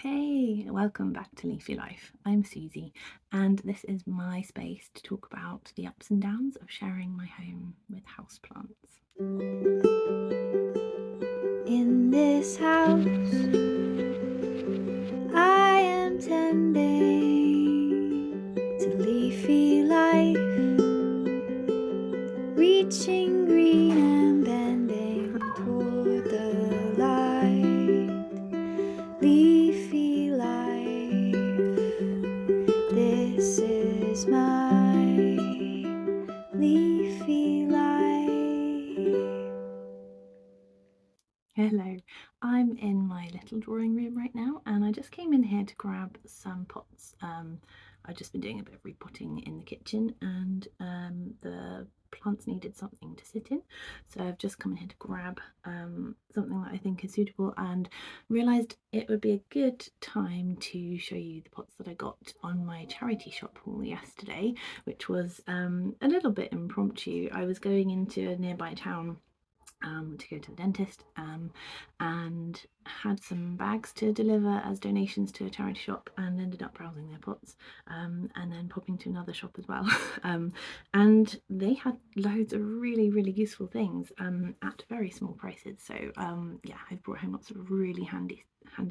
Hey, welcome back to Leafy Life. I'm Susie, and this is my space to talk about the ups and downs of sharing my home with houseplants. In this house, I am tending to leafy life, reaching green and bending toward the light. Leafy life, this is my leafy life. Hello, I'm in my little drawing room right now, and I just came in here to grab some pots. I've just been doing a bit of repotting in the kitchen, and the plants needed something to sit in, so I've just come in here to grab something that I think is suitable, and realised it would be a good time to show you the pots that I got on my charity shop haul yesterday, which was a little bit impromptu. I was going into a nearby town to go to the dentist, and had some bags to deliver as donations to a charity shop, and ended up browsing their pots, and then popping to another shop as well. And they had loads of really useful things at very small prices, so yeah, I've brought home lots of really handy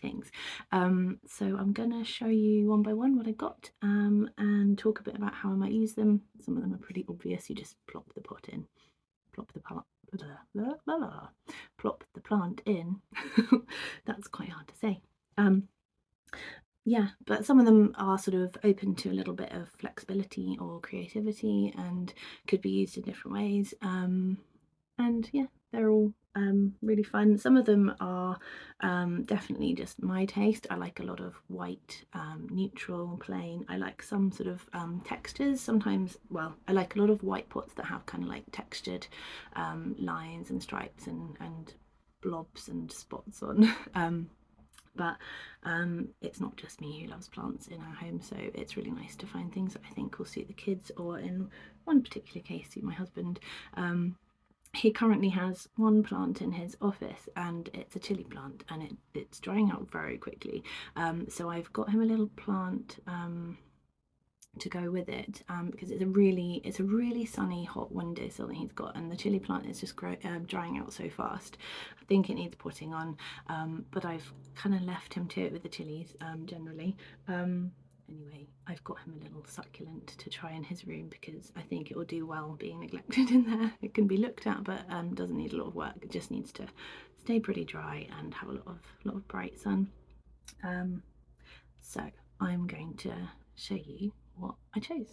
things. So I'm gonna show you one by one what I got, and talk a bit about how I might use them. Some of them are pretty obvious. You just plop the pot in, plop the pot, plop the plant in. That's quite hard to say. Yeah, but some of them are sort of open to a little bit of flexibility or creativity and could be used in different ways. And yeah, they're all really fun. Some of them are definitely just my taste. I like a lot of white, neutral, plain. I like some sort of textures. Sometimes, well, I like a lot of white pots that have kind of like textured lines and stripes and blobs and spots on. But it's not just me who loves plants in our home, so it's really nice to find things that I think will suit the kids, or in one particular case suit my husband. He currently has one plant in his office, and it's a chili plant, and it's drying out very quickly. So I've got him a little plant to go with it, because it's a really sunny, hot windowsill that he's got, and the chili plant is just drying out so fast. I think it needs potting on, but I've kind of left him to it with the chilies generally. Anyway, I've got him a little succulent to try in his room, because I think it will do well being neglected in there. It can be looked at, but doesn't need a lot of work. It just needs to stay pretty dry and have a lot of bright sun. So I'm going to show you what I chose.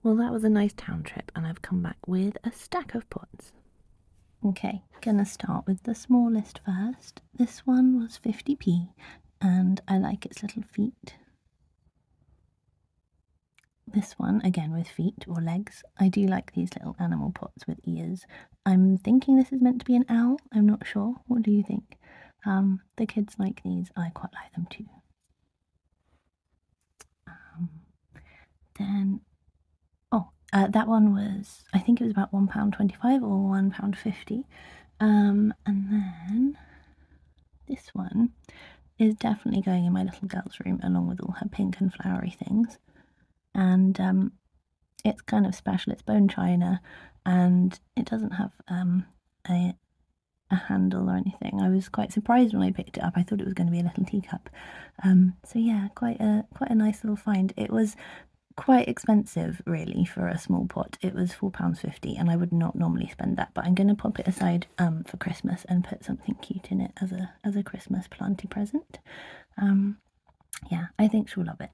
Well, that was a nice town trip, and I've come back with a stack of pots. Okay, gonna start with the smallest first. This one was 50p, and I like its little feet. This one, again with feet or legs. I do like these little animal pots with ears. I'm thinking this is meant to be an owl. I'm not sure. What do you think? The kids like these. I quite like them too. Then, that one was, I think it was about £1.25 or £1.50. And then This one is definitely going in my little girl's room along with all her pink and flowery things. And it's kind of special. It's bone china and it doesn't have a handle or anything. I was quite surprised when I picked it up. I thought it was going to be a little teacup. So yeah, quite a nice little find. It was quite expensive really for a small pot. It was £4.50 and I would not normally spend that, but I'm going to pop it aside for Christmas and put something cute in it as a Christmas planty present. Yeah, I think she'll love it.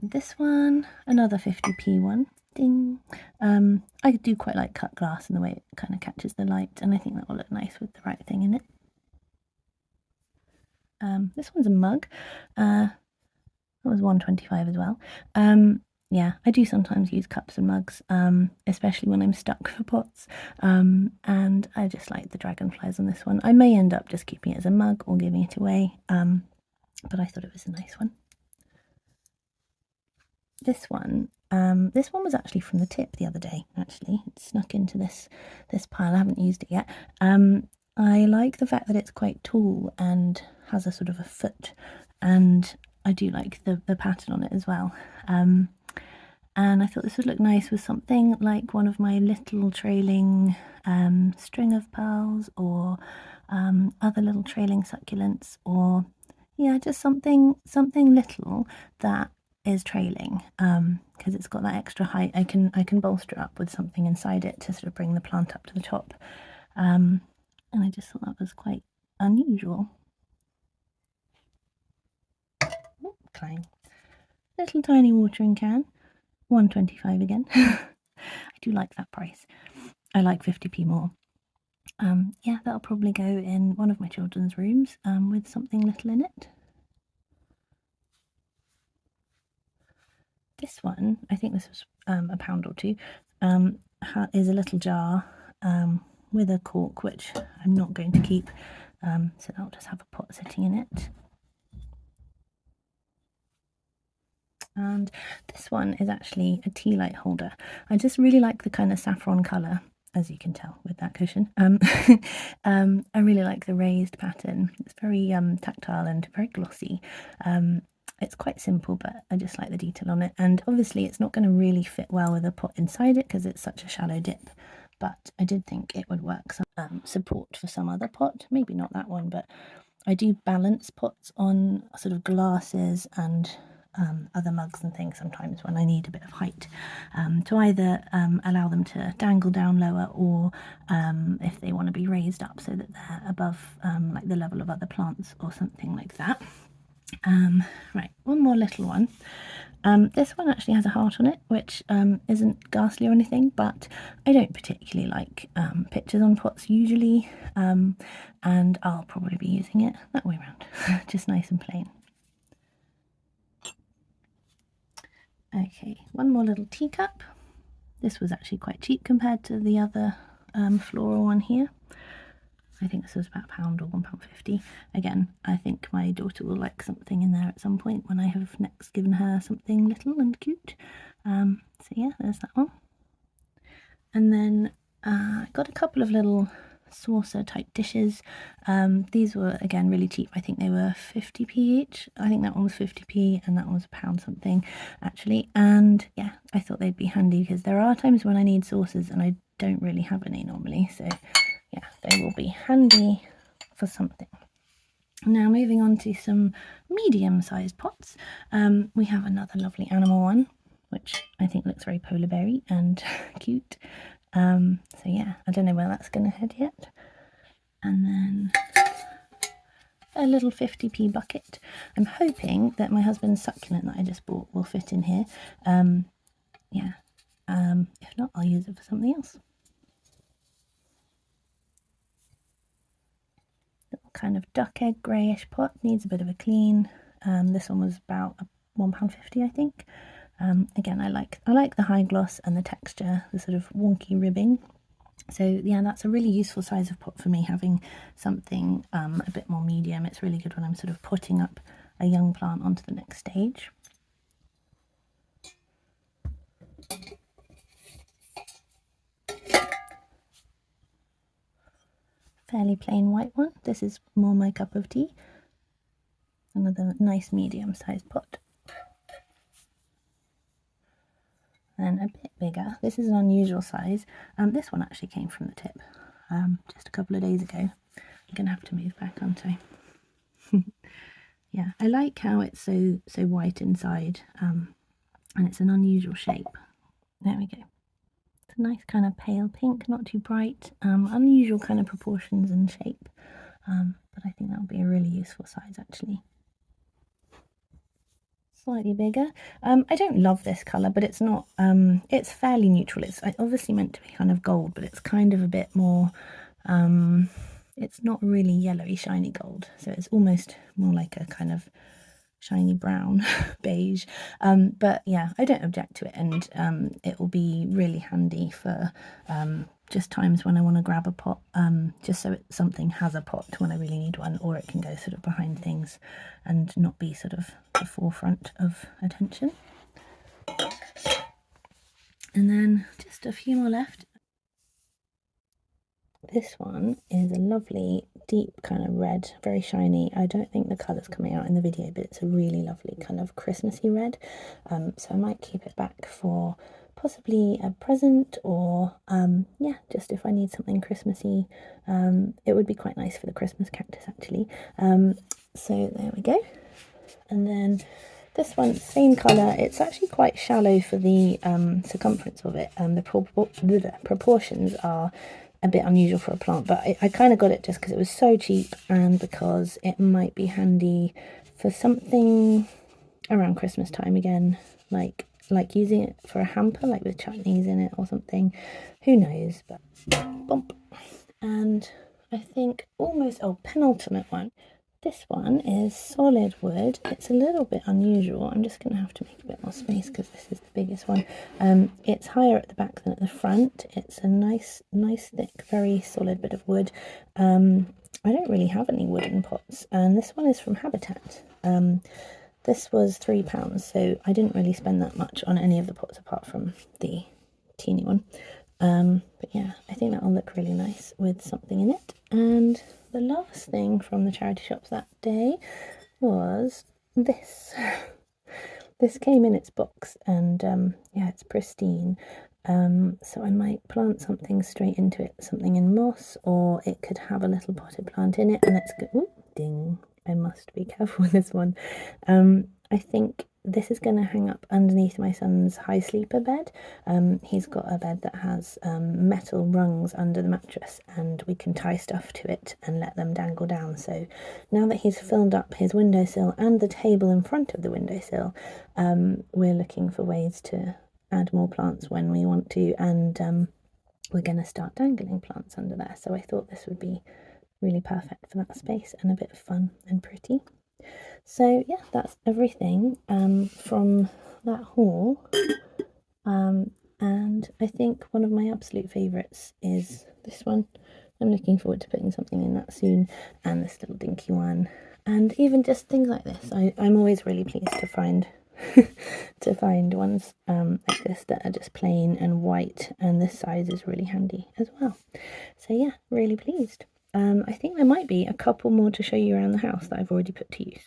This one, another 50p one. Ding. I do quite like cut glass and the way it kind of catches the light, and I think that will look nice with the right thing in it. This one's a mug. That was £1.25 as well. Yeah, I do sometimes use cups and mugs, especially when I'm stuck for pots. And I just like the dragonflies on this one. I may end up just keeping it as a mug or giving it away, but I thought it was a nice one. This one was actually from the tip the other day. Actually, it snuck into this pile. I haven't used it yet. I like the fact that it's quite tall and has a sort of a foot, and I do like the pattern on it as well. And I thought this would look nice with something like one of my little trailing string of pearls, or other little trailing succulents, or yeah, just something little that is trailing, because it's got that extra height. I can bolster it up with something inside it to sort of bring the plant up to the top, and I just thought that was quite unusual. Oh, clang. Little tiny watering can, £1.25 again. I do like that price. I like 50p more. Yeah, that'll probably go in one of my children's rooms with something little in it. This one, I think this was £1 or £2, is a little jar with a cork, which I'm not going to keep, so I'll just have a pot sitting in it. And this one is actually a tea light holder. I just really like the kind of saffron colour, as you can tell with that cushion. I really like the raised pattern. It's very tactile and very glossy. It's quite simple, but I just like the detail on it. And obviously it's not going to really fit well with a pot inside it because it's such a shallow dip, but I did think it would work some support for some other pot. Maybe not that one, but I do balance pots on sort of glasses and other mugs and things sometimes when I need a bit of height, to either allow them to dangle down lower, or if they want to be raised up so that they're above like the level of other plants or something like that. Right, one more little one. This one actually has a heart on it, which isn't ghastly or anything, but I don't particularly like pictures on pots usually, and I'll probably be using it that way around, just nice and plain. Okay, one more little teacup. This was actually quite cheap compared to the other floral one here. I think this was about £1 or £1.50. Again, I think my daughter will like something in there at some point when I have next given her something little and cute. So yeah, there's that one. And then I got a couple of little saucer type dishes. These were again really cheap. I think they were 50p each. I think that one was 50p and that one was £1 something actually. And yeah, I thought they'd be handy because there are times when I need saucers and I don't really have any normally. So yeah, they will be handy for something. Now moving on to some medium-sized pots. We have another lovely animal one, which I think looks very polar beary and cute. So yeah, I don't know where that's going to head yet. And then a little 50p bucket. I'm hoping that my husband's succulent that I just bought will fit in here. Yeah, if not, I'll use it for something else. Little kind of duck egg greyish pot, needs a bit of a clean. This one was about £1.50, I think. Again, I like the high gloss and the texture, the sort of wonky ribbing. So yeah, that's a really useful size of pot for me, having something a bit more medium. It's really good when I'm sort of putting up a young plant onto the next stage. fairly plain white one. This is more my cup of tea. Another nice medium-sized pot. And a bit bigger. This is an unusual size. This one actually came from the tip just a couple of days ago. I'm gonna have to move back, aren't I? Yeah, I like how it's so white inside, and it's an unusual shape. There we go. It's a nice kind of pale pink, not too bright, unusual kind of proportions and shape, but I think that would be a really useful size actually. Slightly bigger. I don't love this colour, but it's not, it's fairly neutral. It's obviously meant to be kind of gold, but it's kind of a bit more, it's not really yellowy shiny gold, so it's almost more like a kind of shiny brown beige, but yeah, I don't object to it, and it will be really handy for just times when I want to grab a pot, just so something has a pot when I really need one, or it can go sort of behind things and not be sort of the forefront of attention. And then just a few more left. This one is a lovely deep kind of red, very shiny. I don't think the colour's coming out in the video, but it's a really lovely kind of Christmassy red. So I might keep it back for possibly a present, or yeah, just if I need something Christmassy. It would be quite nice for the Christmas cactus actually. So there we go. And then this one, same colour. It's actually quite shallow for the circumference of it. The proportions are a bit unusual for a plant, but I kind of got it just because it was so cheap, and because it might be handy for something around Christmas time again, like using it for a hamper, like with chutneys in it or something. Who knows? But bump. And I think almost, oh, penultimate one. This one is solid wood. It's a little bit unusual. I'm just going to have to make a bit more space because this is the biggest one. It's higher at the back than at the front. It's a nice thick, very solid bit of wood. I don't really have any wooden pots, and this one is from Habitat. This was £3, so I didn't really spend that much on any of the pots apart from the teeny one. But yeah, I think that will look really nice with something in it. And the last thing from the charity shops that day was this. This came in its box, and yeah, it's pristine. So I might plant something straight into it, something in moss, or it could have a little potted plant in it. And let's go. Ooh, ding! I must be careful with this one. I think this is going to hang up underneath my son's high sleeper bed. He's got a bed that has metal rungs under the mattress, and we can tie stuff to it and let them dangle down. So now that he's filled up his windowsill and the table in front of the windowsill, we're looking for ways to add more plants when we want to, and we're going to start dangling plants under there. So I thought this would be really perfect for that space and a bit of fun and pretty. So yeah, that's everything from that haul, and I think one of my absolute favourites is this one. I'm looking forward to putting something in that soon, and this little dinky one, and even just things like this. I'm always really pleased to find to find ones like this that are just plain and white, and this size is really handy as well. So yeah, really pleased. I think there might be a couple more to show you around the house that I've already put to use.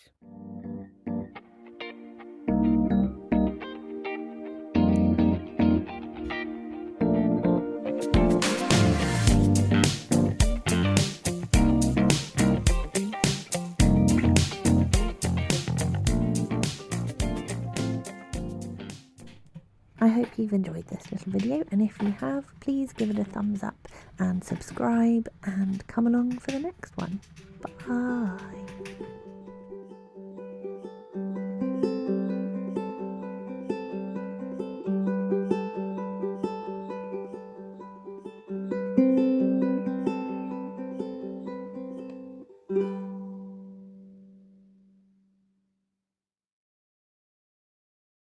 I hope you've enjoyed this little video, and if you have, please give it a thumbs up and subscribe, and come along for the next one. Bye!